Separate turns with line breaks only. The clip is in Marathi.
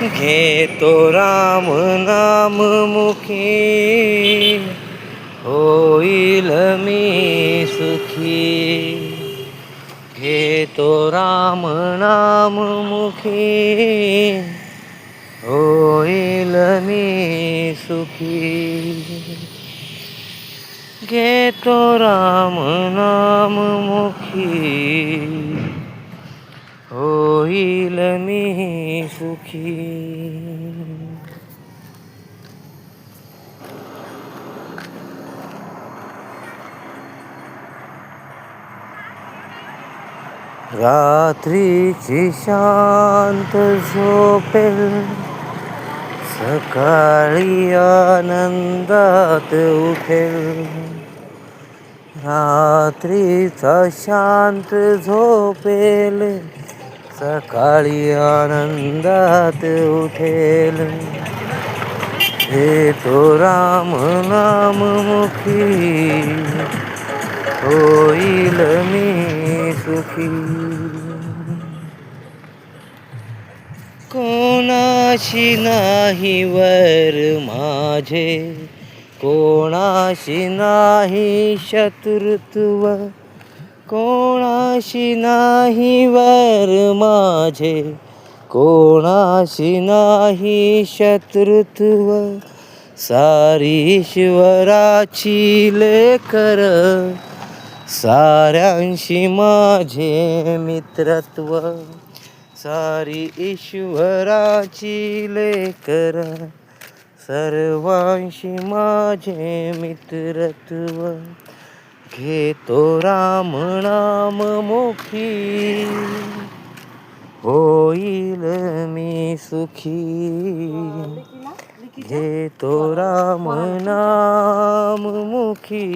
घेतो राम नाम मुखी, होईल मी सुखी. घेतो राम नाम मुखी, होईल मी सुखी. घेतो राम नाम मुखी, होईल मी सुखी. रात्रीची शांत झोपेल, सकाळी आनंदात उठेल. रात्रीचा शांत झोपेल, सकाळी आनंदात उठेल. घेतो राम नाम मुखी, होईल मी सुखी. कोणाशी नाही वर माझे, कोणाशी नाही शत्रुत्व. कोणाशी नाही वर माझे, कोणाशी नाही शत्रुत्व. सारी ईश्वराची लेकर, साऱ्यांशी माझे मित्रत्व. सारी ईश्वराची लेकर, सर्वांशी माझे मित्रत्व. घेतो राम नाम मुखी, होईल मी सुखी. घेतो राम नाम मुखी,